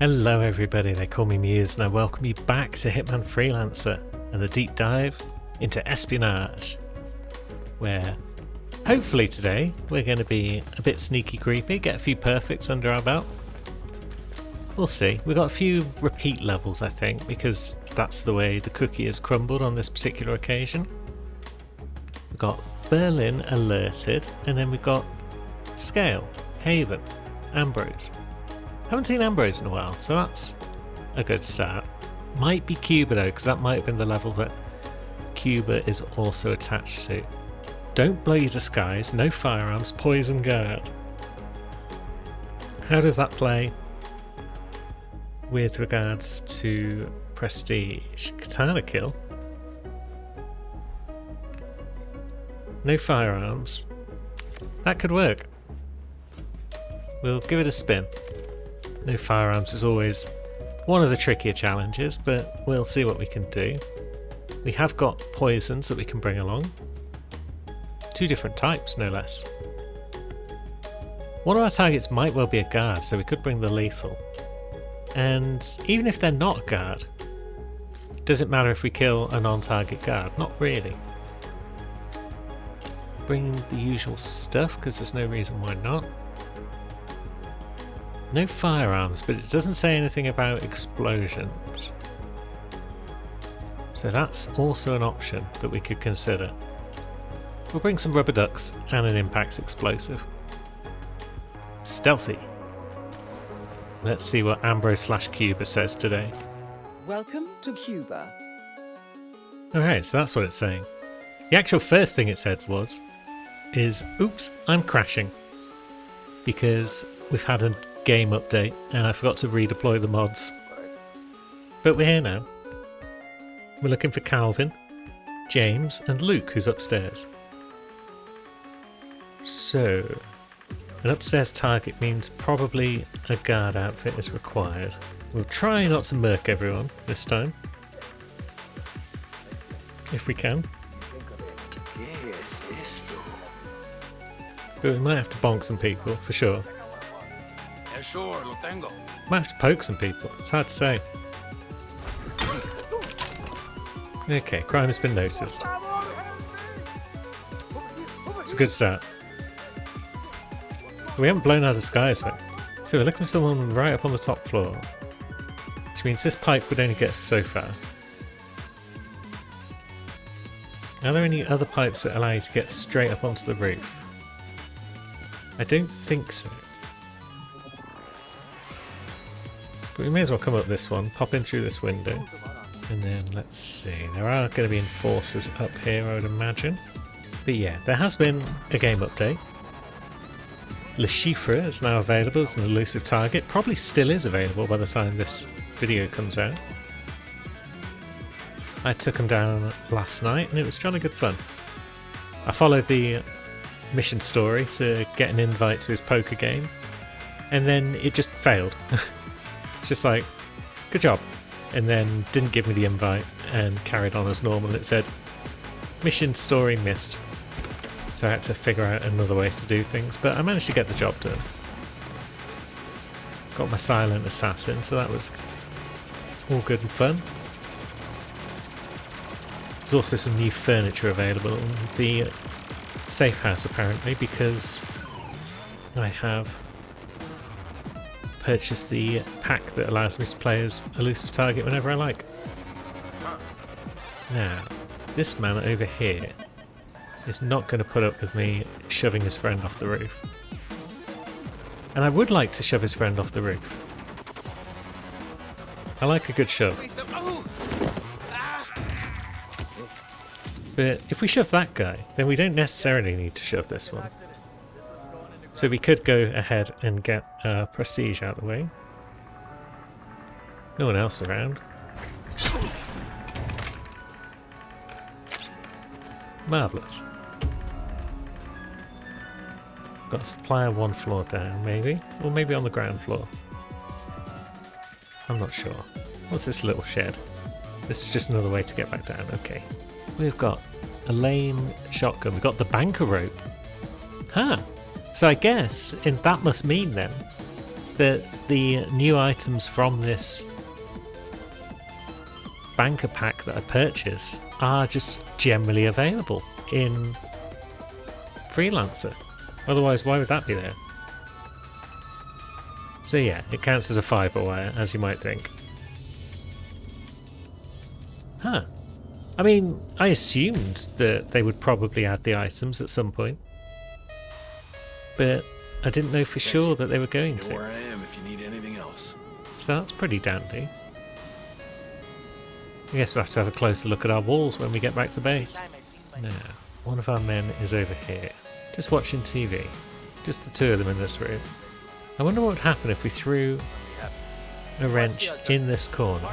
Hello everybody, they call me Muse and I welcome you back to Hitman Freelancer and the deep dive into espionage, where hopefully today we're going to be a bit sneaky creepy, get a few perfects under our belt. We'll see. We've got a few repeat levels I think, because that's the way the cookie has crumbled on this particular occasion. We've got Berlin alerted, and then we've got Scale, Haven, Ambrose. Haven't seen Ambrose in a while, so that's a good start. Might be Cuba though, because that might have been the level that Cuba is also attached to. Don't blow your disguise, no firearms, poison guard. How does that play with regards to prestige? Katana kill. No firearms. That could work. We'll give it a spin. No firearms is always one of the trickier challenges, but we'll see what we can do. We have got poisons that we can bring along. 2 different types, no less. One of our targets might well be a guard, so we could bring the lethal. And even if they're not a guard, does it matter if we kill a non-target guard? Not really. Bring the usual stuff, because there's no reason why not. No firearms, but it doesn't say anything about explosions. So that's also an option that we could consider. We'll bring some rubber ducks and an impact explosive. Stealthy. Let's see what Ambrose/Cuba says today. Welcome to Cuba. Alright, so that's what it's saying. The actual first thing it said is, oops, I'm crashing. Because we've had a game update and I forgot to redeploy the mods. But we're here now. We're looking for Calvin, James and Luke, who's upstairs. So, an upstairs target means probably a guard outfit is required. We'll try not to murk everyone this time. If we can. But we might have to bonk some people, for sure. Might have to poke some people, it's hard to say. Okay, crime has been noticed. It's a good start. We haven't blown out the skies though. So we're looking for someone right up on the top floor. Which means this pipe would only get us so far. Are there any other pipes that allow you to get straight up onto the roof? I don't think so. But we may as well come up this one, pop in through this window. And then let's see, there are going to be enforcers up here I would imagine. But yeah, there has been a game update. Le Chiffre is now available as an elusive target. Probably still is available by the time this video comes out. I took him down last night and it was jolly good fun. I followed the mission story to get an invite to his poker game. And then it just failed. It's just like, good job. And then didn't give me the invite and carried on as normal. It said, mission story missed. So I had to figure out another way to do things, but I managed to get the job done. Got my silent assassin, so that was all good and fun. There's also some new furniture available in the safe house apparently, because I have purchased the pack that allows me to play as elusive target whenever I like. Now, this man over here is not going to put up with me shoving his friend off the roof. And I would like to shove his friend off the roof. I like a good shove. But if we shove that guy, then we don't necessarily need to shove this one. So we could go ahead and get prestige out of the way. No one else around. Marvellous. Got a supplier 1 floor down, maybe? Or maybe on the ground floor. I'm not sure. What's this little shed? This is just another way to get back down. Okay. We've got a lame shotgun. We've got the banker rope. Huh. So I guess that must mean then that the new items from this banker pack that I purchased are just generally available in Freelancer. Otherwise, why would that be there? So yeah, it counts as a fiber wire, as you might think. Huh. I mean, I assumed that they would probably add the items at some point, but I didn't know for sure that they were going to. Where I am if you need anything else. So that's pretty dandy. I guess we'll have to have a closer look at our walls when we get back to base. Now, one of our men is over here, just watching TV. Just the two of them in this room. I wonder what would happen if we threw a wrench in this corner.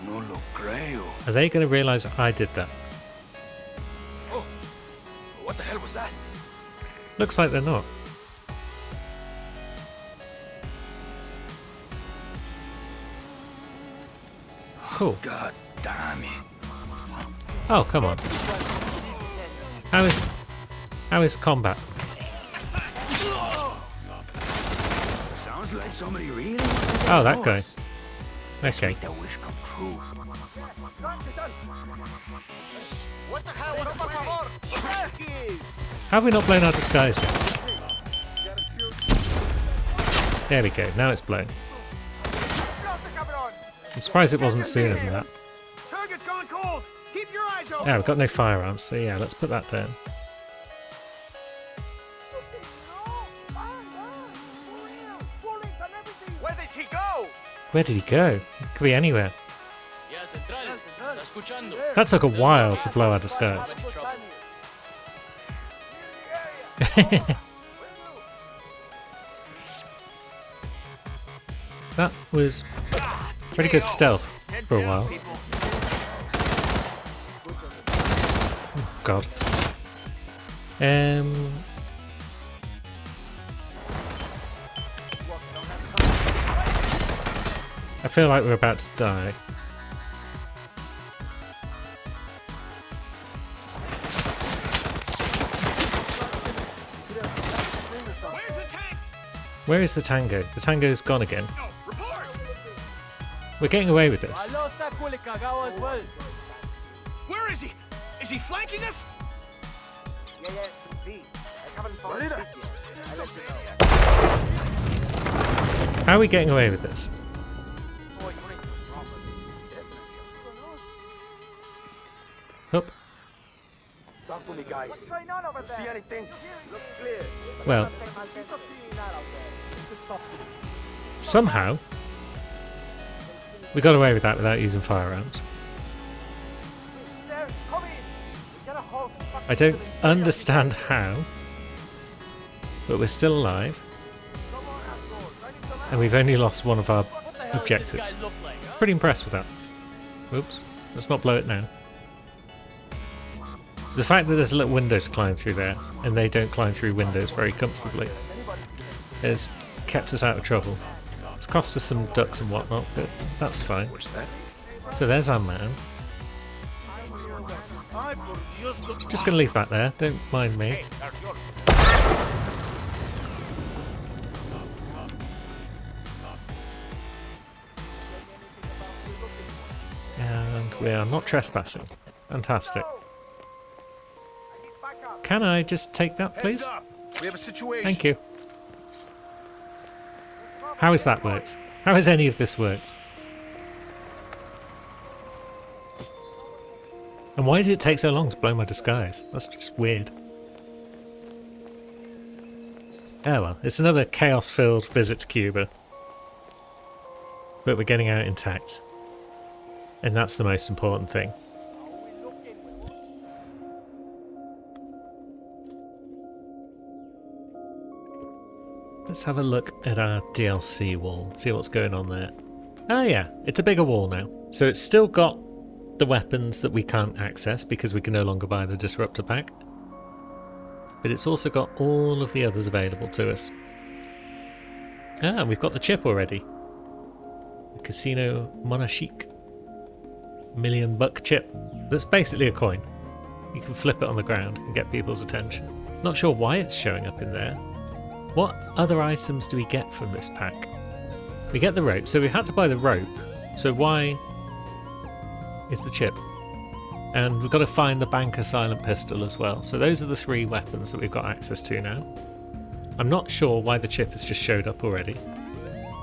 No lo creo. Are they going to realise I did that? Oh, what the hell was that? Looks like they're not. Cool. God damn it. Oh, come on. How is combat? Sounds like somebody really. Oh, that guy. Okay. That wish come true. Have we not blown our disguise yet? There we go, now it's blown. I'm surprised it wasn't sooner than that. Yeah, we've got no firearms, so yeah, let's put that down. Where did he go? Where did he go? It could be anywhere. That took a while to blow our disguise. That was pretty good stealth for a while. Oh, God. I feel like we're about to die. Where is the tango? The tango's gone again. We're getting away with this. Where is he? Is he flanking us? How are we getting away with this? Up. Talk to me, guys. See anything? Looks clear. Well, somehow we got away with that without using firearms. I don't understand how, but we're still alive, and we've only lost one of our objectives. Pretty impressed with that. Oops, let's not blow it now. The fact that there's a little window to climb through there, and they don't climb through windows very comfortably, has kept us out of trouble. It's cost us some ducks and whatnot, but that's fine. So there's our man. Just gonna leave that there, don't mind me. And we are not trespassing. Fantastic. Can I just take that, please? Heads up. We have a situation. Thank you. How has that worked? How has any of this worked? And why did it take so long to blow my disguise? That's just weird. Oh well, it's another chaos-filled visit to Cuba. But we're getting out intact. And that's the most important thing. Let's have a look at our DLC wall, see what's going on there. Oh yeah, it's a bigger wall now. So it's still got the weapons that we can't access because we can no longer buy the Disruptor pack. But it's also got all of the others available to us. Ah, we've got the chip already. The Casino Monachik. $1,000,000 chip. That's basically a coin. You can flip it on the ground and get people's attention. Not sure why it's showing up in there. What other items do we get from this pack? We get the rope, so we had to buy the rope. So why is the chip? And we've got to find the Banker Silent Pistol as well. So those are the 3 weapons that we've got access to now. I'm not sure why the chip has just showed up already.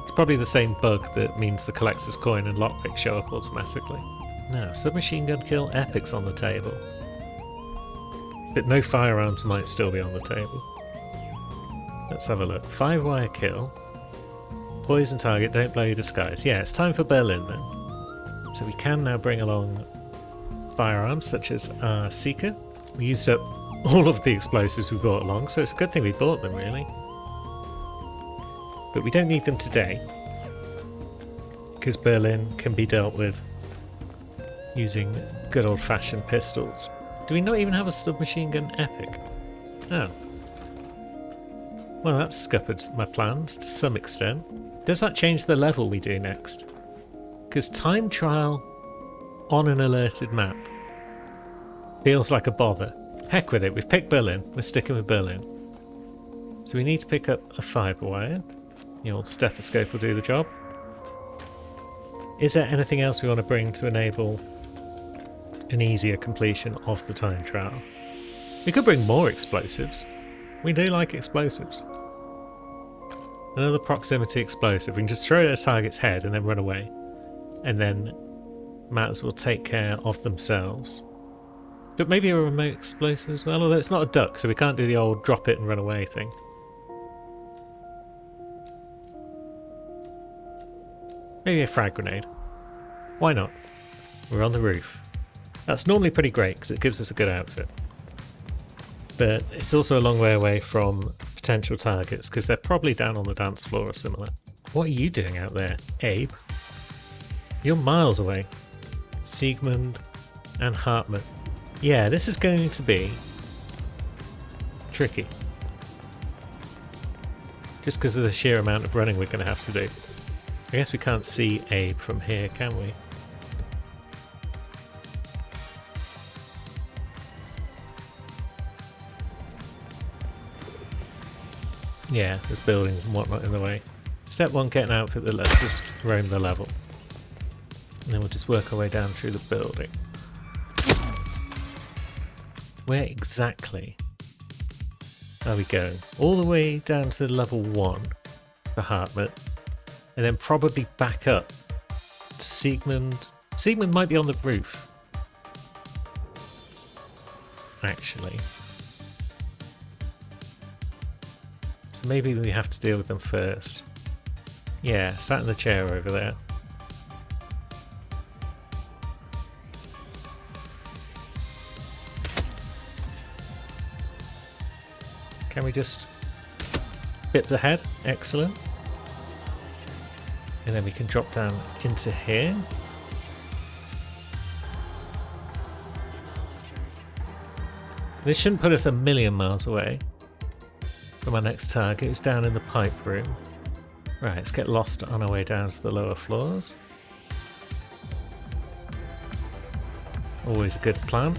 It's probably the same bug that means the Collector's Coin and Lockpick show up automatically. Now, submachine gun kill, epics on the table. But no firearms might still be on the table. Let's have a look. 5-wire kill. Poison target, don't blow your disguise. Yeah, it's time for Berlin then. So we can now bring along firearms such as our Seeker. We used up all of the explosives we brought along, so it's a good thing we bought them really. But we don't need them today, because Berlin can be dealt with using good old-fashioned pistols. Do we not even have a submachine gun epic? Oh. Well, that's scuppered my plans to some extent. Does that change the level we do next? Because time trial on an alerted map feels like a bother. Heck with it, we've picked Berlin, we're sticking with Berlin. So we need to pick up a 5-wire. The old stethoscope will do the job. Is there anything else we want to bring to enable an easier completion of the time trial? We could bring more explosives. We do like explosives. Another proximity explosive. We can just throw it at a target's head and then run away. And then matters will take care of themselves. But maybe a remote explosive as well, although it's not a duck, so we can't do the old drop it and run away thing. Maybe a frag grenade. Why not? We're on the roof. That's normally pretty great because it gives us a good outfit. But it's also a long way away from potential targets because they're probably down on the dance floor or similar. What are you doing out there, Abe? You're miles away. Siegmund and Hartmann. Yeah, this is going to be tricky. Just because of the sheer amount of running we're going to have to do. I guess we can't see Abe from here, can we? Yeah, there's buildings and whatnot in the way. Step 1, get an outfit that lets us roam the level. And then we'll just work our way down through the building. Where exactly are we going? All the way down to level 1 for Hartmut, and then probably back up to Siegmund. Siegmund might be on the roof, actually. So maybe we have to deal with them first. Yeah, sat in the chair over there. Can we just bip the head? Excellent. And then we can drop down into here. This shouldn't put us a million miles away from our next target. It's down in the pipe room. Right, let's get lost on our way down to the lower floors. Always a good plan.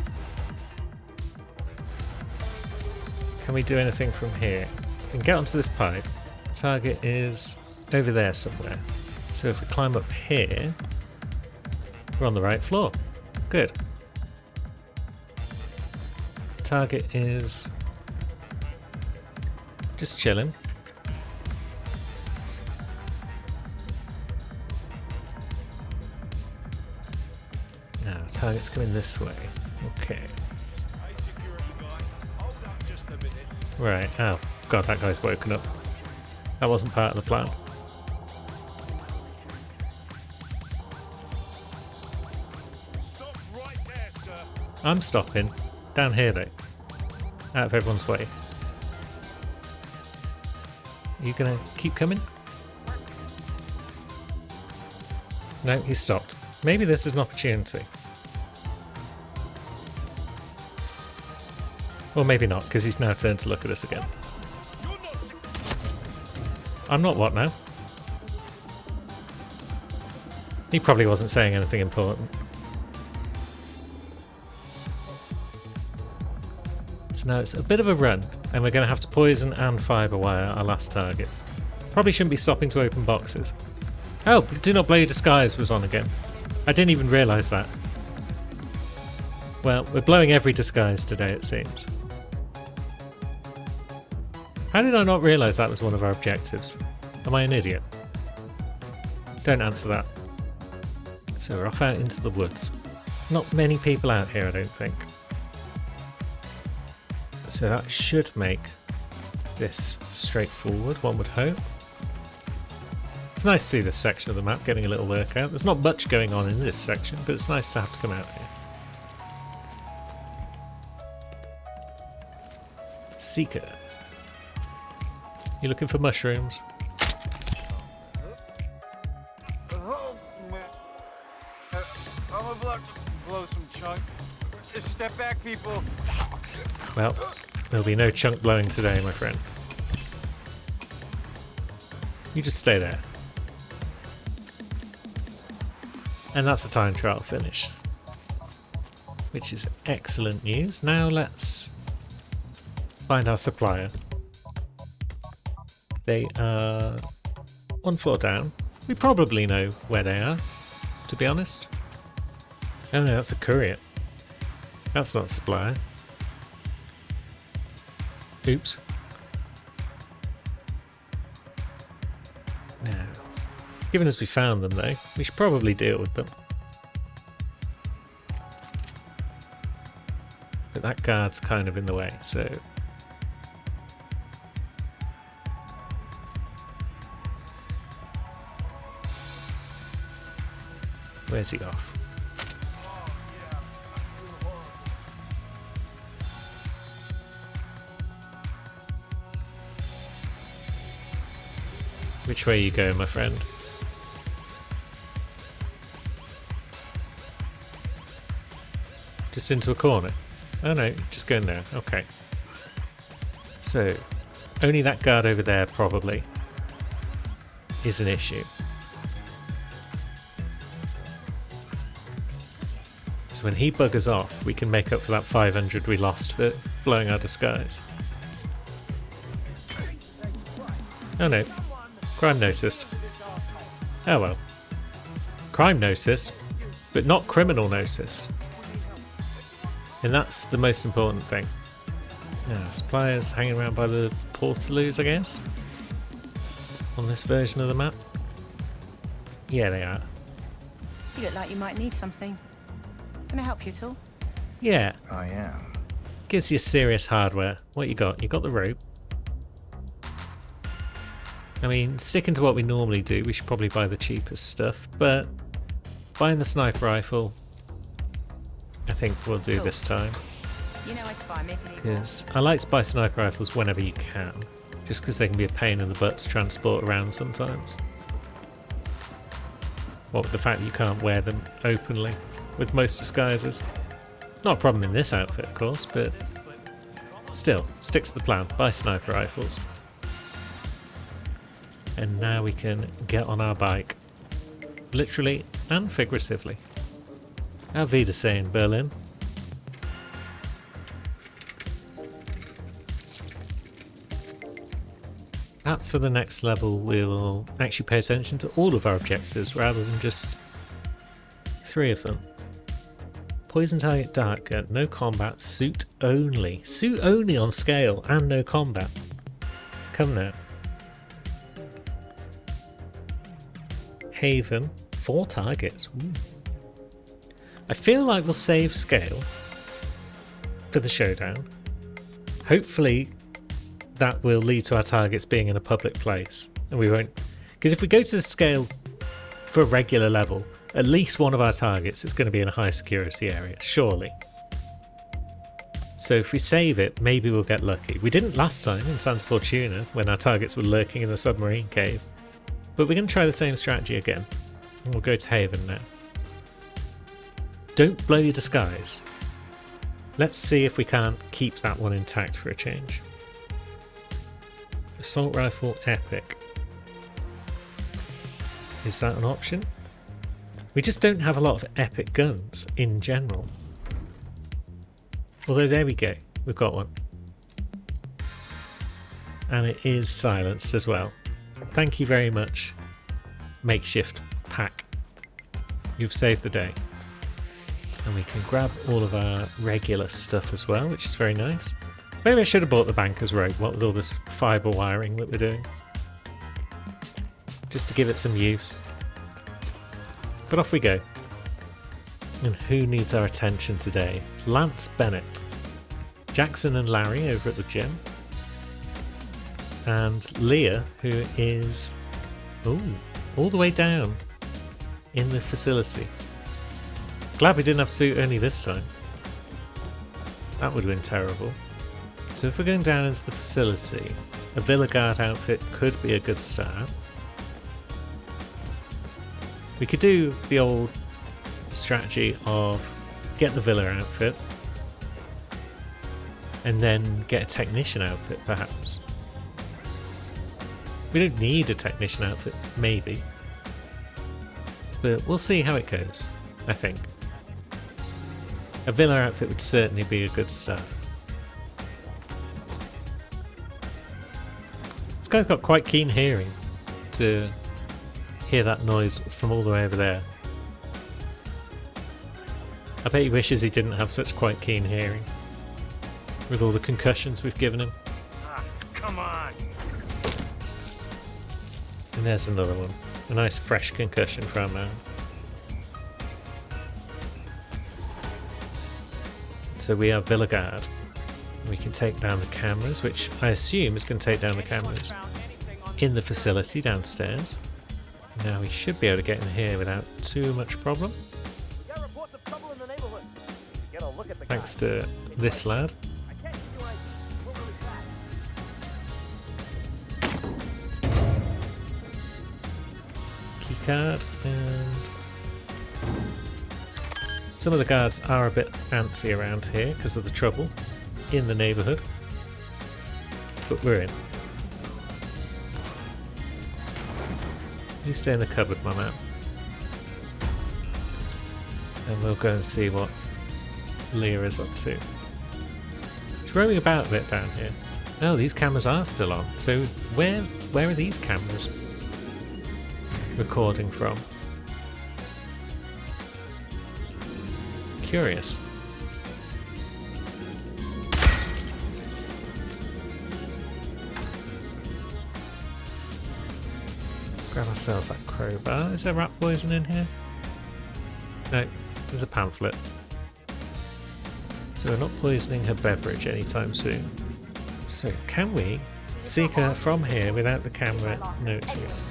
Can we do anything from here? We can get onto this pipe. Target is over there somewhere. So if we climb up here, we're on the right floor. Good. Target is just chilling. Now, target's coming this way. Okay. Right, oh god, that guy's woken up. That wasn't part of the plan. Stop right there, sir. I'm stopping. Down here though. Out of everyone's way. Are you gonna keep coming? No, he's stopped. Maybe this is an opportunity. Or maybe not, because he's now turned to look at us again. I'm not what now? He probably wasn't saying anything important. So now it's a bit of a run, and we're going to have to poison and fibre wire our last target. Probably shouldn't be stopping to open boxes. Oh, Do Not Blow Your Disguise was on again. I didn't even realise that. Well, we're blowing every disguise today, it seems. How did I not realise that was one of our objectives? Am I an idiot? Don't answer that. So we're off out into the woods. Not many people out here, I don't think. So that should make this straightforward, one would hope. It's nice to see this section of the map getting a little workout. There's not much going on in this section, but it's nice to have to come out here. Seeker. You looking for mushrooms? I'm about to blow some chunk. Just step back, people. Well, there'll be no chunk blowing today, my friend. You just stay there. And that's a time trial finished, which is excellent news. Now let's find our supplier. They are one floor down. We probably know where they are, to be honest. Oh no, that's a courier. That's not a supplier. Oops. Now, given as we found them though, we should probably deal with them. But that guard's kind of in the way, so... Where's he off? Which way you go, my friend? Just into a corner? Oh no, just go in there. Okay. So, only that guard over there probably is an issue. So when he buggers off, we can make up for that 500 we lost for blowing our disguise. Oh no. Crime noticed. Oh well. Crime noticed, but not criminal noticed. And that's the most important thing. Yeah, suppliers hanging around by the portaloos, I guess? On this version of the map? Yeah, they are. You look like you might need something. Can I help you at all? Yeah. I am. Gives you serious hardware. What you got? You got the rope. I mean, sticking to what we normally do, we should probably buy the cheapest stuff, but buying the sniper rifle, I think we'll do this time. You know where to buy me. Because I like to buy sniper rifles whenever you can, just because they can be a pain in the butt to transport around sometimes. What with the fact that you can't wear them openly with most disguises. Not a problem in this outfit, of course, but still, stick to the plan, buy sniper rifles. And now we can get on our bike, literally and figuratively. Auf Wiedersehen, Berlin. Perhaps for the next level we'll actually pay attention to all of our objectives rather than just 3 of them. Poison target, dark gun, no combat, suit only. Suit only on scale and no combat. Come now. Haven, 4 targets. Ooh. I feel like we'll save scale for the showdown. Hopefully that will lead to our targets being in a public place, and we won't, because if we go to scale for a regular level, at least one of our targets is going to be in a high security area, surely. So if we save it, maybe we'll get lucky. We didn't last time in Santa Fortuna when our targets were lurking in the submarine cave. But we're going to try the same strategy again. And we'll go to Haven now. Don't blow your disguise. Let's see if we can't keep that one intact for a change. Assault rifle epic. Is that an option? We just don't have a lot of epic guns in general. Although there we go. We've got one. and it is silenced as well. Thank you very much, makeshift pack. You've saved the day. And we can grab all of our regular stuff as well, which is very nice. Maybe I should have bought the banker's robe, what with all this fibre wiring that we're doing. Just to give it some use. But off we go. And who needs our attention today? Lance Bennett. Jackson and Larry over at the gym. And Leah, who is all the way down in the facility. Glad we didn't have suit only this time. That would have been terrible. So if we're going down into the facility, a Villa Guard outfit could be a good start. We could do the old strategy of get the Villa outfit and then get a technician outfit perhaps. We don't need a technician outfit, maybe. But we'll see how it goes, I think. A Villa outfit would certainly be a good start. This guy's got quite keen hearing to hear that noise from all the way over there. I bet he wishes he didn't have such quite keen hearing with all the concussions we've given him. Come on. And there's another one. A nice fresh concussion for our man. So we are Villa Guard. We can take down the cameras, which I assume is going to take down the cameras in the facility downstairs. Now we should be able to get in here without too much problem. Thanks to this lad. Keycard, and some of the guards are a bit antsy around here because of the trouble in the neighbourhood, but we're in. You stay in the cupboard, my man, and we'll go and see what Leah is up to. She's roaming about a bit down here. Oh, these cameras are still on. So where are these cameras recording from? Curious. Grab ourselves that crowbar. Is there rat poison in here? No, there's a pamphlet. So we're not poisoning her beverage anytime soon. So can we seek her from here without the camera noticing us?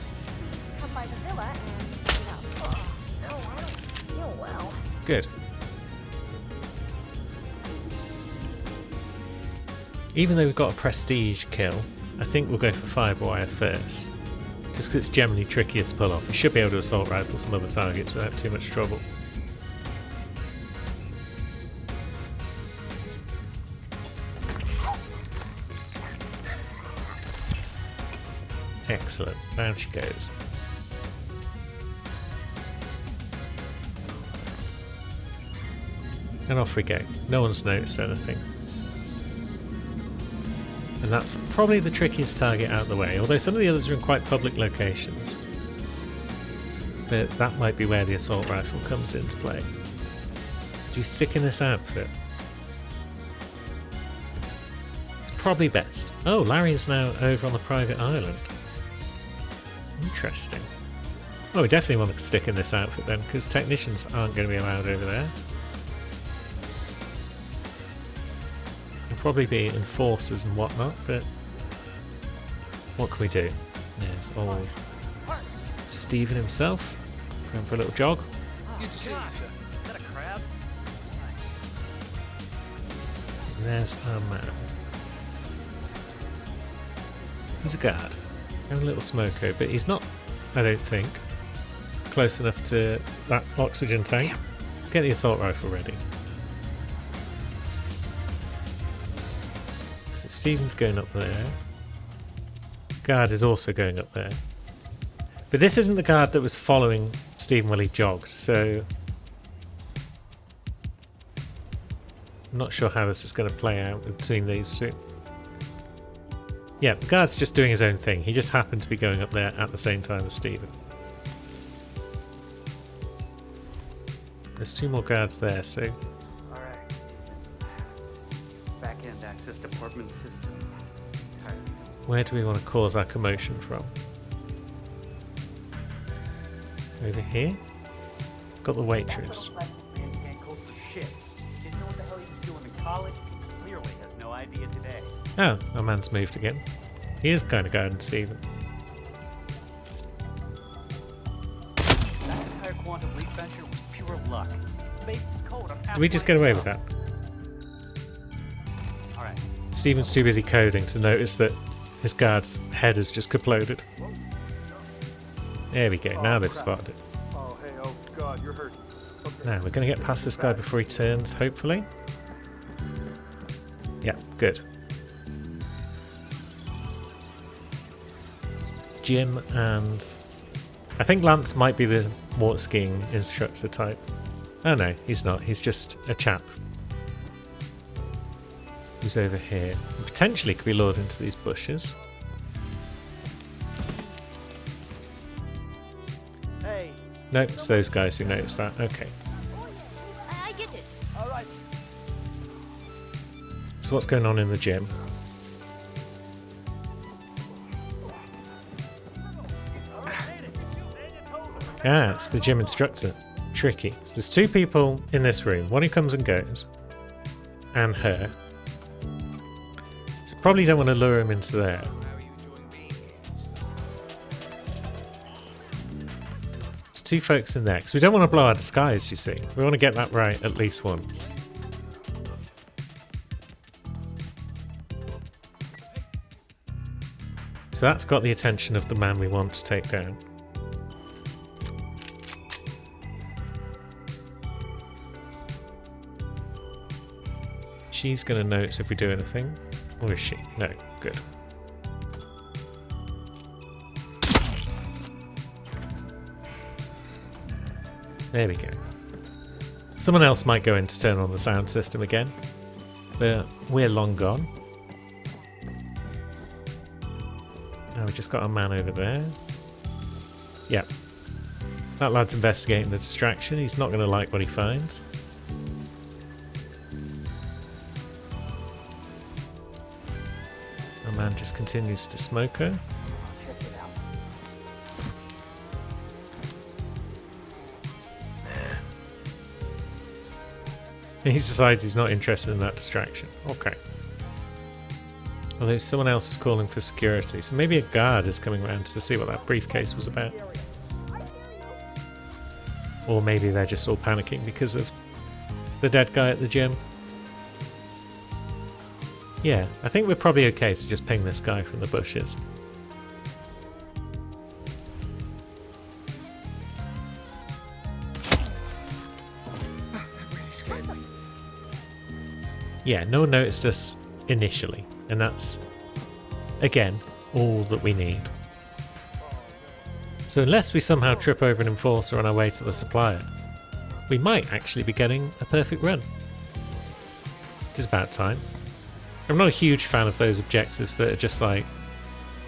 Good. Even though we've got a prestige kill, I think we'll go for Firewire first. Just because it's generally trickier to pull off. We should be able to assault rifle some other targets without too much trouble. Excellent. Down she goes. And off we go. No one's noticed anything. And that's probably the trickiest target out of the way, although some of the others are in quite public locations. But that might be where the assault rifle comes into play. Do you stick in this outfit? It's probably best. Oh, Larry is now over on the private island. Interesting. Well, we definitely want to stick in this outfit then, because technicians aren't going to be allowed over there. Probably be enforcers and whatnot, but what can we do? There's old Stephen himself going for a little jog. Good to see you, sir. Is that a crab? And there's our man. He's a guard. Having a little smoko, but he's not, I don't think, close enough to that oxygen tank. Let's get the assault rifle ready. So Stephen's going up there. Guard is also going up there. But this isn't the guard that was following Stephen while he jogged, so I'm not sure how this is going to play out between these two. Yeah, the guard's just doing his own thing. He just happened to be going up there at the same time as Stephen. There's 2 more guards there, so... Alright. Back-end access department system. Tired. Where do we want to cause our commotion from? Over here? Got the waitress. Shit. Didn't know what the hell he was doing in college. Clearly has no idea today. Oh, our man's moved again. He is kind of guarding Stephen. That entire Quantum Leap venture was pure luck. Space is cold. Did we just get away with that? Alright. Stephen's too busy coding to notice that his guard's head has just kaploded. There we go, now they've spotted it. Oh, hey, oh, God, you're hurt. Okay. Now, we're going to get past this guy before he turns, hopefully. Yeah, good. Jim and... I think Lance might be the water skiing instructor type. Oh no, he's not. He's just a chap. Who's over here. And potentially could be lured into these bushes. Hey. Nope, it's those guys who noticed that. Okay. I get it. All right. So what's going on in the gym? Ah, it's the gym instructor. Tricky. So there's 2 people in this room. One who comes and goes. And her. So probably don't want to lure him into there. There's 2 folks in there. Because we don't want to blow our disguise, you see. We want to get that right at least once. So that's got the attention of the man we want to take down. She's going to notice if we do anything. Or is she? No. Good. There we go. Someone else might go in to turn on the sound system again. But we're long gone. Now we've just got our man over there. Yep. That lad's investigating the distraction. He's not going to like what he finds. Our man just continues to smoke her. Check it out. He decides he's not interested in that distraction. Okay. Although someone else is calling for security, so maybe a guard is coming around to see what that briefcase was about. Or maybe they're just all panicking because of the dead guy at the gym. Yeah, I think we're probably okay to just ping this guy from the bushes. Yeah, no one noticed us initially, and that's, again, all that we need. So unless we somehow trip over an enforcer on our way to the supplier, we might actually be getting a perfect run. Which is about time. I'm not a huge fan of those objectives that are just like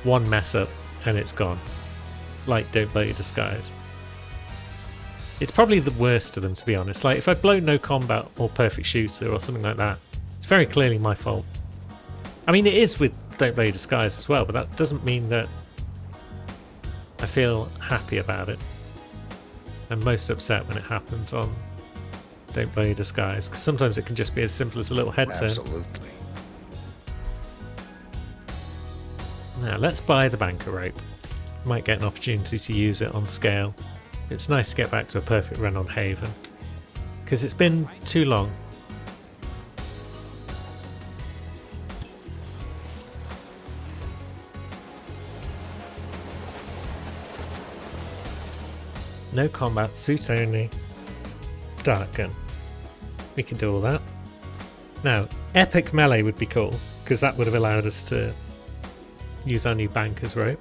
one mess up and it's gone. Like Don't Blow Your Disguise. It's probably the worst of them, to be honest. Like if I blow No Combat or Perfect Shooter or something like that, it's very clearly my fault. I mean, it is with Don't Blow Your Disguise as well, but that doesn't mean that I feel happy about it. I'm most upset when it happens on Don't Blow Your Disguise, because sometimes it can just be as simple as a little head turn. Absolutely. Now, let's buy the banker rope. Might get an opportunity to use it on scale. It's nice to get back to a perfect run on Haven, because it's been too long. No combat, suit only, dart gun. We can do all that. Now, epic melee would be cool, because that would have allowed us to use our new banker's rope.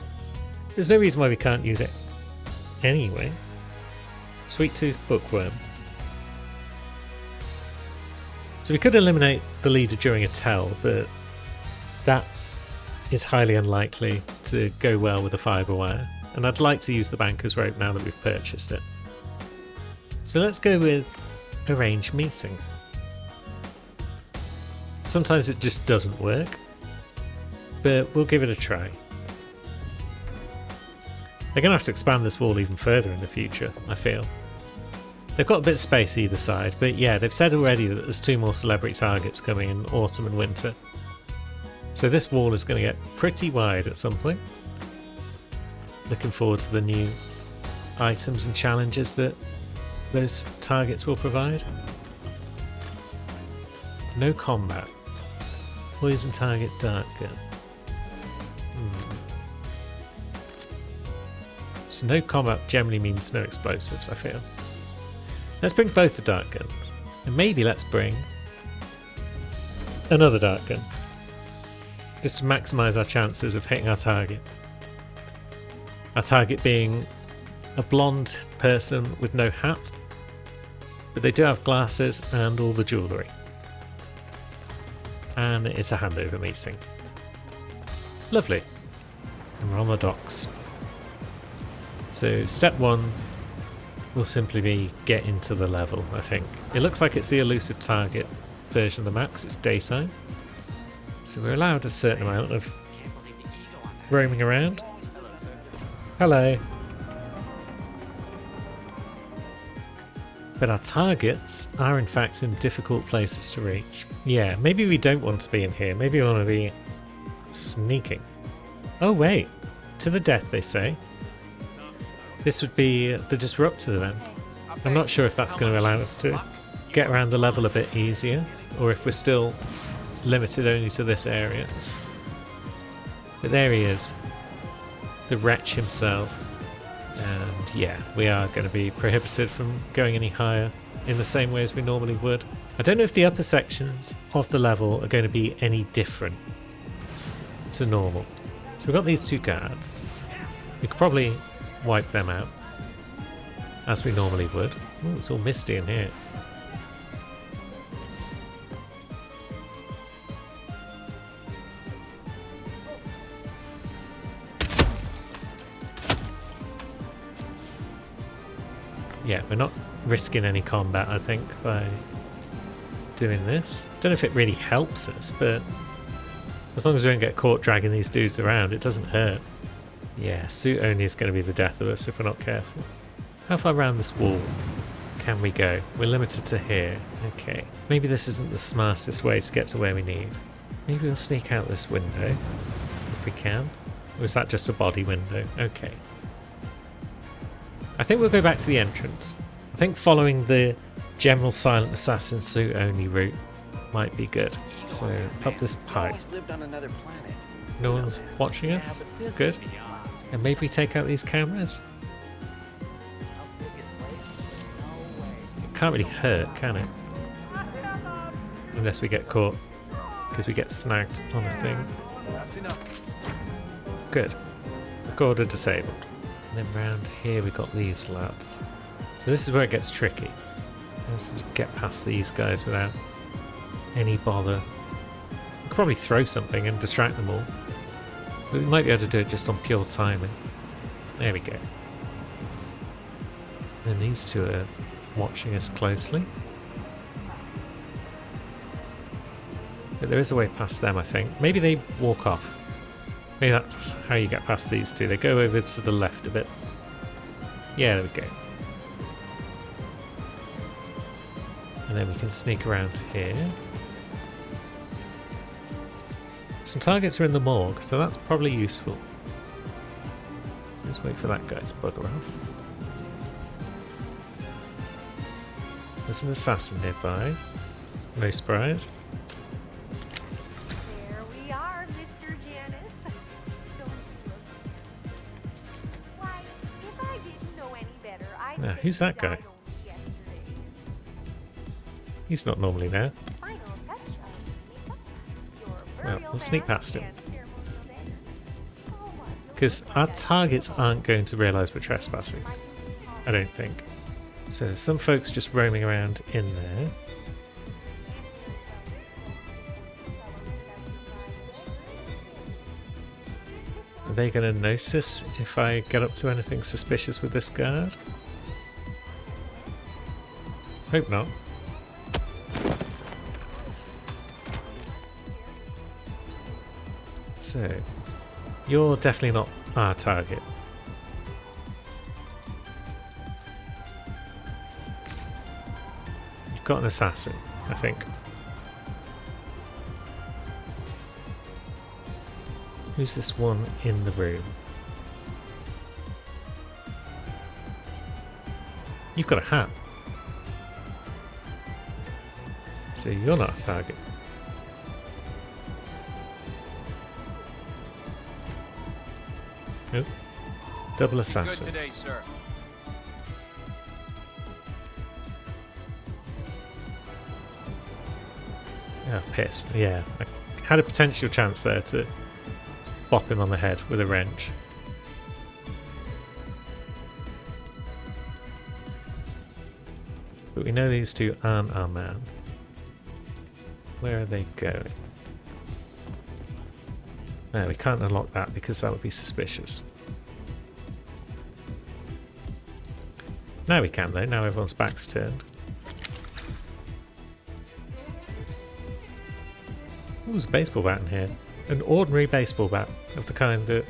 There's no reason why we can't use it anyway. Sweet Tooth Bookworm. So we could eliminate the leader during a tell, but that is highly unlikely to go well with a fibre wire, and I'd like to use the banker's rope now that we've purchased it. So let's go with arrange meeting. Sometimes it just doesn't work, but we'll give it a try. They're going to have to expand this wall even further in the future, I feel. They've got a bit of space either side, but yeah, they've said already that there's 2 more celebrity targets coming in autumn and winter. So this wall is going to get pretty wide at some point. Looking forward to the new items and challenges that those targets will provide. No combat. Poison target dart gun. So no combat generally means no explosives, I feel. Let's bring both the dart guns. And maybe let's bring another dart gun. Just to maximise our chances of hitting our target. Our target being a blonde person with no hat. But they do have glasses and all the jewellery. And it's a handover meeting. Lovely. And we're on the docks. So step 1 will simply be get into the level, I think. It looks like it's the elusive target version of the map 'cause it's daytime. So we're allowed a certain amount of roaming around. Hello. But our targets are in fact in difficult places to reach. Yeah, maybe we don't want to be in here. Maybe we want to be sneaking. Oh wait, to the death they say. This would be the disruptor then. I'm not sure if that's going to allow us to get around the level a bit easier, or if we're still limited only to this area. But there he is, the wretch himself. And yeah, we are going to be prohibited from going any higher in the same way as we normally would. I don't know if the upper sections of the level are going to be any different to normal. So we've got these 2 guards. We could probably wipe them out as we normally would. Ooh, it's all misty in here. Yeah, we're not risking any combat, I think, by doing this. Don't know if it really helps us, but as long as we don't get caught dragging these dudes around, it doesn't hurt. Yeah, suit only is going to be the death of us if we're not careful. How far around this wall can we go? We're limited to here. Okay. Maybe this isn't the smartest way to get to where we need. Maybe we'll sneak out this window if we can. Or is that just a body window? Okay. I think we'll go back to the entrance. I think following the general silent assassin suit only route might be good. So up this pipe. No one's watching us? Good. And maybe we take out these cameras? It can't really hurt, can it? Unless we get caught, because we get snagged on a thing. Good. Recorder disabled. And then round here we got these lads. So this is where it gets tricky. Let's just get past these guys without any bother. We could probably throw something and distract them all. But we might be able to do it just on pure timing. There we go. And these 2 are watching us closely. But there is a way past them, I think. Maybe they walk off. Maybe that's how you get past these 2. They go over to the left a bit. Yeah, there we go. And then we can sneak around here. Some targets are in the morgue, so that's probably useful. Let's wait for that guy to bugger off. There's an assassin nearby. No surprise. There we are, Mr. Janice. Why, if I didn't know any better, I'd Now, say who's that guy? I don't yesterday. He's not normally there. Final touch of your Well, burial we'll sneak van past him. and ceremony there. Oh, what Because our targets aren't going to realise we're trespassing. I don't think. So there's some folks just roaming around in there. they going to notice if I get up to anything suspicious with this guard? Hope not. So, you're definitely not our target. You've got an assassin, I think. Who's this one in the room? You've got a hat. So you're not a target. Nope. Double Good assassin. today, sir. Ah, piss. Yeah, I had a potential chance there to bop him on the head with a wrench. But we know these two aren't our man. Where are they going? No, we can't unlock that because that would be suspicious. Now we can though, now everyone's back's turned. Oh, there's a baseball bat in here. An ordinary baseball bat of the kind that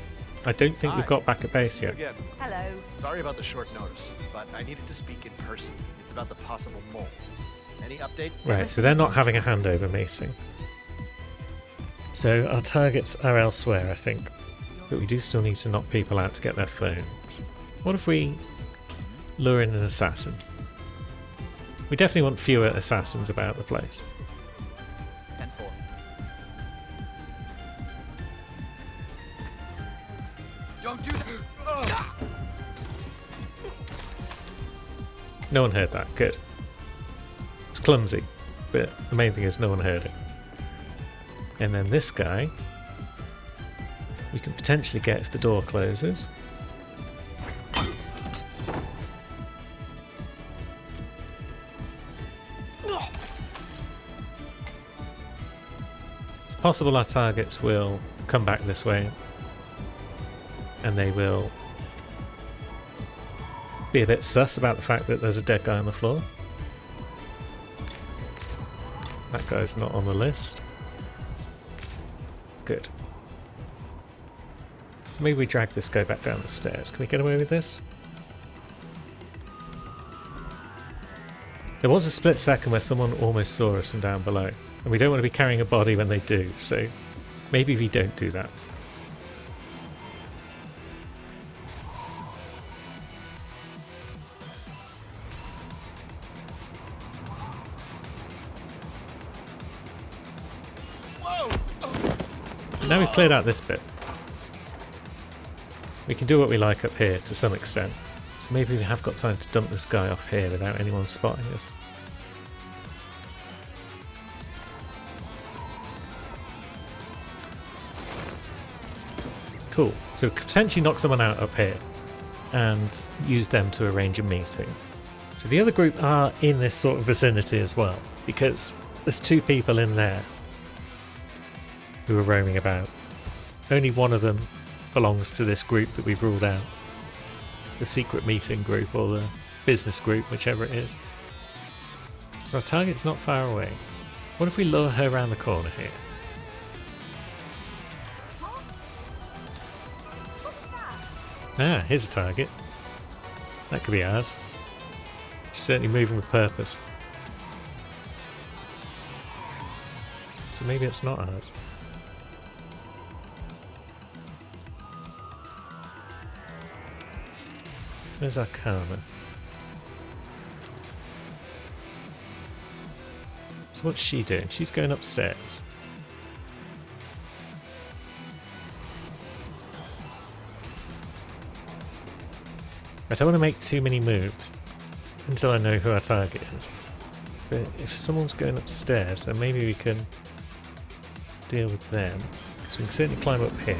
I don't think we've got back at base yet. Again, Hello. sorry about the short notice, but I needed to speak in person. It's about the possible mole. Any update? Right, so they're not having a handover meeting. So our targets are elsewhere, I think. But we do still need to knock people out to get their phones. What if we lure in an assassin? We definitely want fewer assassins about the place. 10-4. Don't do that. No one heard that. Good. It's clumsy, but the main thing is no one heard it. And then this guy, we can potentially get if the door closes. It's possible our targets will come back this way and they will be a bit sus about the fact that there's a dead guy on the floor. That guy's not on the list. Good. So maybe we drag this guy back down the stairs. Can we get away with this? There was a split second where someone almost saw us from down below. And we don't want to be carrying a body when they do, so maybe we don't do that. Now we've cleared out this bit. We can do what we like up here to some extent. So maybe we have got time to dump this guy off here without anyone spotting us. Cool. So we could potentially knock someone out up here and use them to arrange a meeting. So the other group are in this sort of vicinity as well, because there's two people in there who are roaming about. Only one of them belongs to this group that we've ruled out. The secret meeting group or the business group, whichever it is. So our target's not far away. What if we lure her around the corner here? Ah, here's a target. That could be ours. She's certainly moving with purpose. So maybe it's not ours. Where's our Karma? So what's she doing? She's going upstairs. I don't want to make too many moves until I know who our target is. But if someone's going upstairs, then maybe we can deal with them. Because we can certainly climb up here.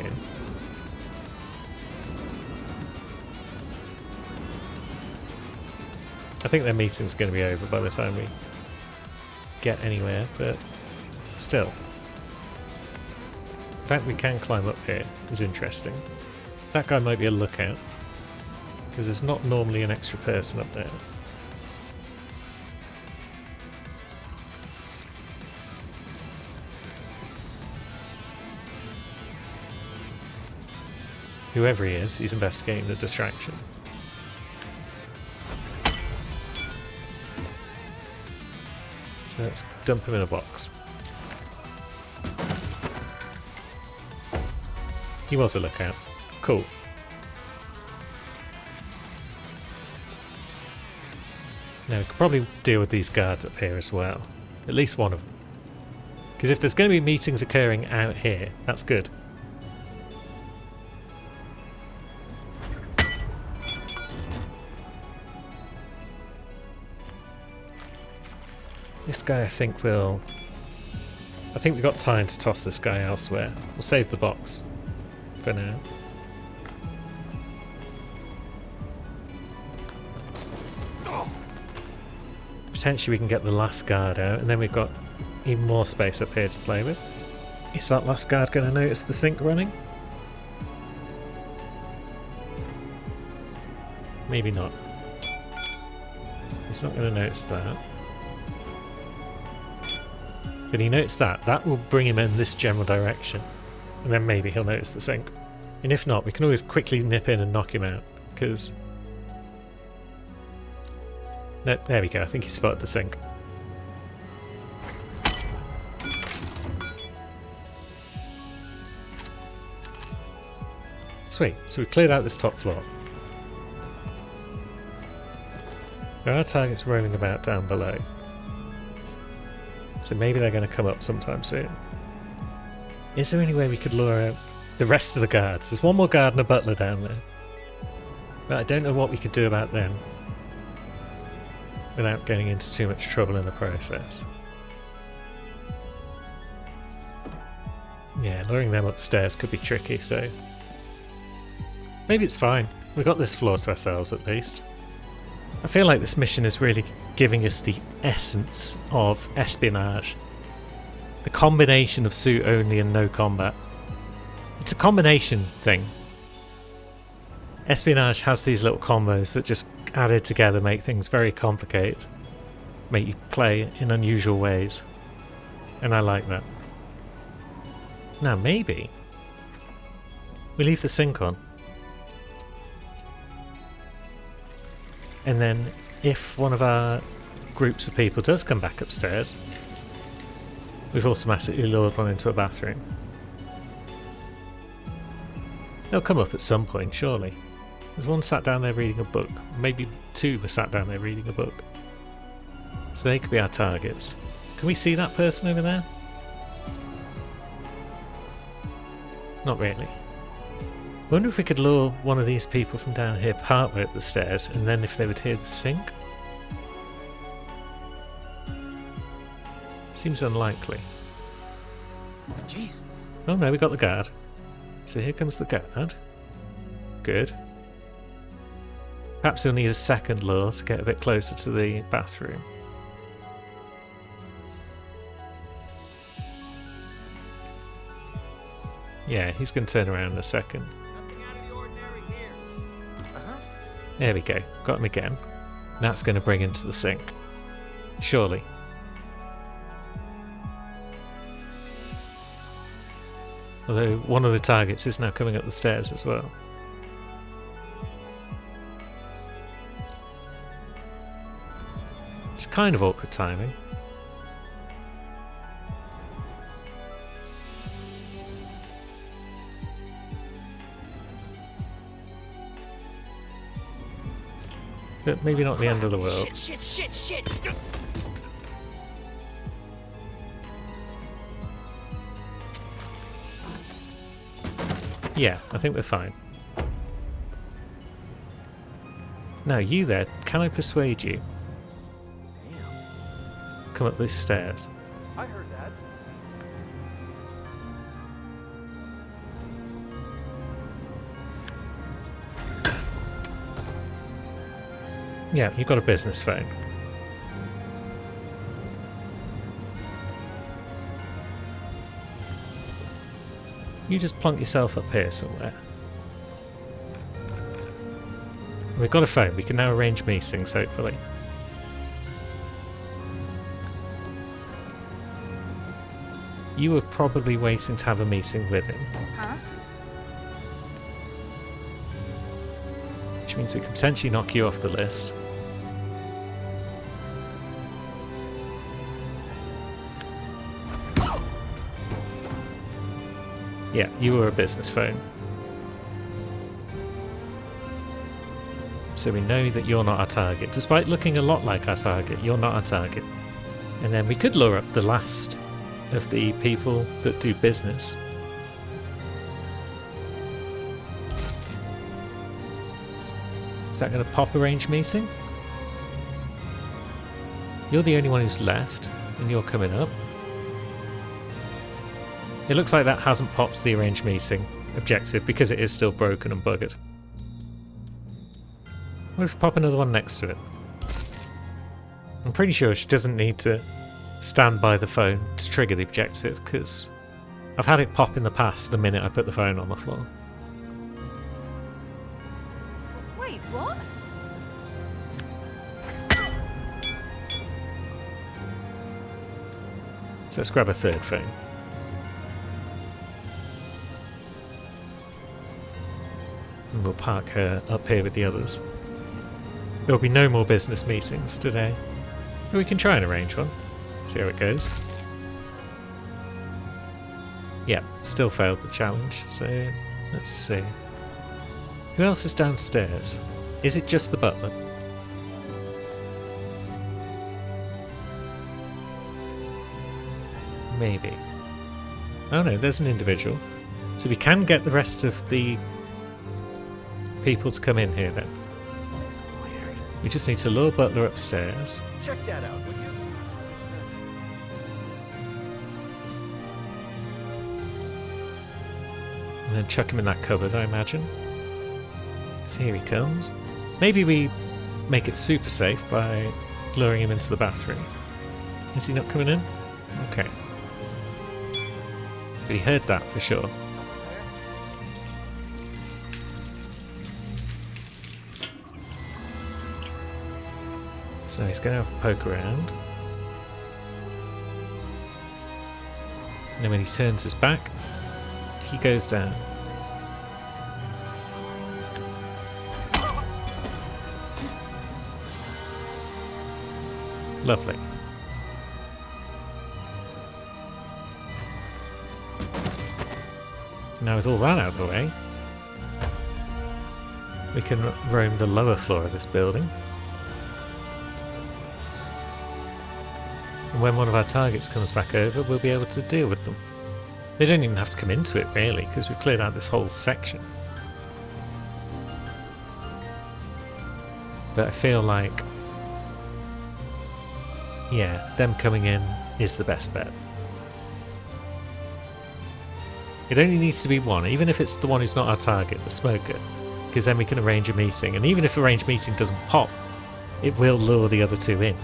I think their meeting's going to be over by the time we get anywhere, but still. The fact we can climb up here is interesting. that guy might be a lookout, because there's not normally an extra person up there. Whoever he is, he's investigating the distraction. So let's dump him in a box. He was a lookout. Cool. Now we could probably deal with these guards up here as well. At least one of them. Because if there's going to be meetings occurring out here, that's good. This guy, I think we've got time to toss this guy elsewhere. We'll save the box for now. Potentially we can get the last guard out, and then we've got even more space up here to play with. Is that last guard going to notice the sink running? Maybe not. He's not going to notice that. But he noticed that. That will bring him in this general direction. And then maybe he'll notice the sink. And if not, we can always quickly nip in and knock him out. Because... no, there we go. I think he spotted the sink. Sweet. So we cleared out this top floor. There are targets roaming about down below. So maybe they're going to come up sometime soon. Is there any way we could lure out the rest of the guards? There's one more guard and a butler down there. But I don't know what we could do about them without getting into too much trouble in the process. Yeah, luring them upstairs could be tricky, so... maybe it's fine. We got this floor to ourselves at least. I feel like this mission is really giving us the essence of espionage. The combination of suit only and no combat. It's a combination thing. Espionage has these little combos that just added together make things very complicated. Make you play in unusual ways. And I like that. Now maybe we leave the sink on. And then, if one of our groups of people does come back upstairs, we've automatically lured one into a bathroom. They'll come up at some point, surely. There's one sat down there reading a book. Maybe two were sat down there reading a book. So they could be our targets. Can we see that person over there? Not really. I wonder if we could lure one of these people from down here partway up the stairs, and then if they would hear the sink? Seems unlikely. Jeez. Oh no, we got the guard. So here comes the guard. Good. Perhaps he'll need a second lure to get a bit closer to the bathroom. Yeah, he's going to turn around in a second. There we go, got him again. That's going to bring him to the sink. Surely. Although one of the targets is now coming up the stairs as well. It's kind of awkward timing. But maybe not the end of the world. Shit. Yeah, I think we're fine. Now, you there, can I persuade you? Come up these stairs. I heard that. Yeah, you've got a business phone. You just plonk yourself up here somewhere. We've got a phone. We can now arrange meetings, hopefully. You were probably waiting to have a meeting with him. Huh? Which means we can potentially knock you off the list. Yeah, you were a business phone. So we know that you're not our target. Despite looking a lot like our target, you're not our target. And then we could lure up the last of the people that do business. Is that going to pop arrange meeting? You're the only one who's left, and you're coming up. It looks like that hasn't popped the arrange meeting objective because it is still broken and buggered. What if we pop another one next to it? I'm pretty sure she doesn't need to stand by the phone to trigger the objective, because I've had it pop in the past the minute I put the phone on the floor. Wait, what? So let's grab a third phone. And we'll park her up here with the others. There'll be no more business meetings today. But we can try and arrange one. See how it goes. Yep, still failed the challenge, so let's see. Who else is downstairs? Is it just the butler? Maybe. Oh no, there's an individual. So we can get the rest of the people to come in here then. We just need to lure Butler upstairs. Check that out, would you? And then chuck him in that cupboard, I imagine. So here he comes. Maybe we make it super safe by luring him into the bathroom. Is he not coming in? Okay. But he heard that for sure. So he's going to have a poke around. And then when he turns his back, he goes down. Lovely. Now with all that out of the way, we can roam the lower floor of this building. And when one of our targets comes back over, we'll be able to deal with them. They don't even have to come into it, really, because we've cleared out this whole section. But I feel like, yeah, them coming in is the best bet. It only needs to be one, even if it's the one who's not our target, the smoker, because then we can arrange a meeting. And even if arranged meeting doesn't pop, it will lure the other two in.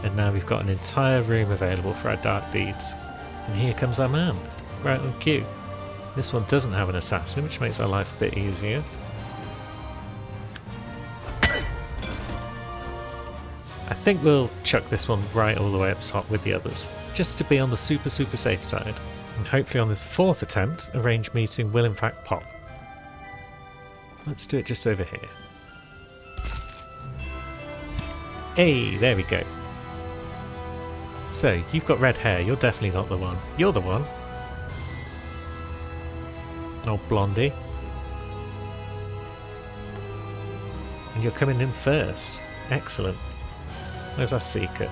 And now we've got an entire room available for our dark deeds. And here comes our man, right on cue. This one doesn't have an assassin, which makes our life a bit easier. I think we'll chuck this one right all the way up top with the others, just to be on the super safe side. And hopefully on this fourth attempt, arranged meeting will in fact pop. Let's do it just over here. Hey, there we go. So, you've got red hair, you're definitely not the one. You're the one. Oh, blondie. And you're coming in first. Excellent. Where's our seeker?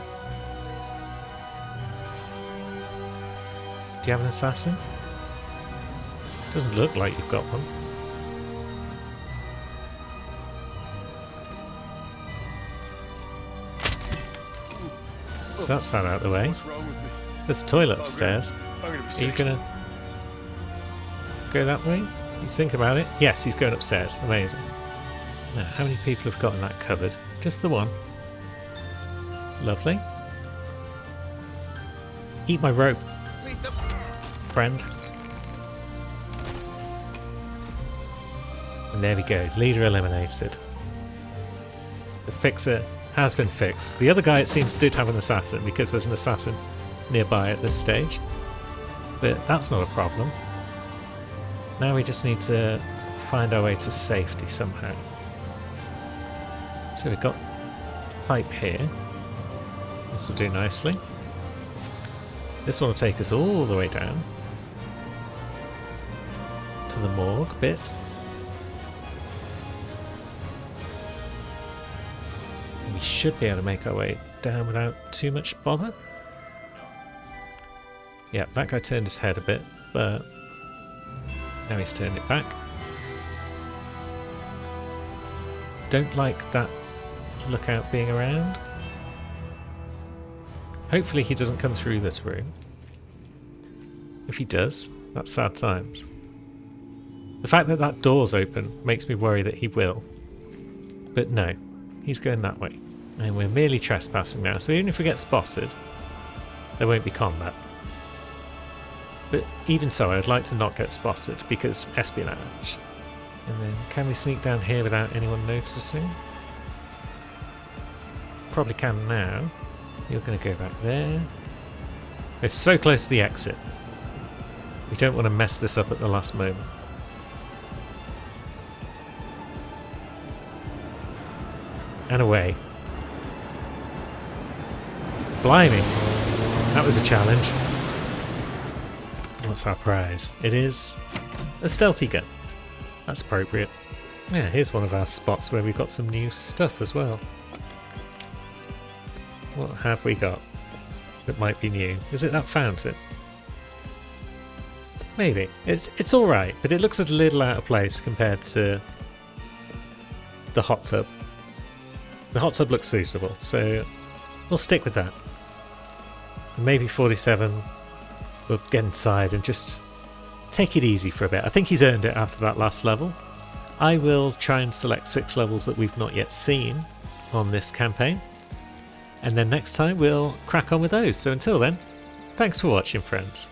Do you have an assassin? Doesn't look like you've got one. So that's that out of the way. There's a toilet upstairs. Are you gonna go that way? He's thinking about it. Yes, he's going upstairs. Amazing. Now, how many people have got in that cupboard? Just the one. Lovely. Eat my rope, friend. And there we go. Leader eliminated. fixer has been fixed. The other guy, it seems, did have an assassin because there's an assassin nearby at this stage. But that's not a problem. Now we just need to find our way to safety somehow. So we've got pipe here. This will do nicely. This one will take us all the way down to the morgue bit. We should be able to make our way down without too much bother. Yeah, that guy turned his head a bit, but now he's turned it back. Don't like that lookout being around. Hopefully he doesn't come through this room. If he does, that's sad times. The fact that that door's open makes me worry that he will. But no, he's going that way. And we're merely trespassing now, so even if we get spotted, there won't be combat. But even so, I'd like to not get spotted, because espionage. And then, can we sneak down here without anyone noticing? Probably can now. You're going to go back there. We're so close to the exit. We don't want to mess this up at the last moment. And away. Blimey. That was a challenge. What's our prize? It is a stealthy gun. That's appropriate. Yeah, here's one of our spots where we've got some new stuff as well. What have we got that might be new? Is it that fountain? Maybe. It's alright, but it looks a little out of place compared to the hot tub. The hot tub looks suitable, so we'll stick with that. Maybe 47 will get inside and just take it easy for a bit. I think he's earned it after that last level. I will try and select 6 levels that we've not yet seen on this campaign. And then next time we'll crack on with those. So until then, thanks for watching, friends.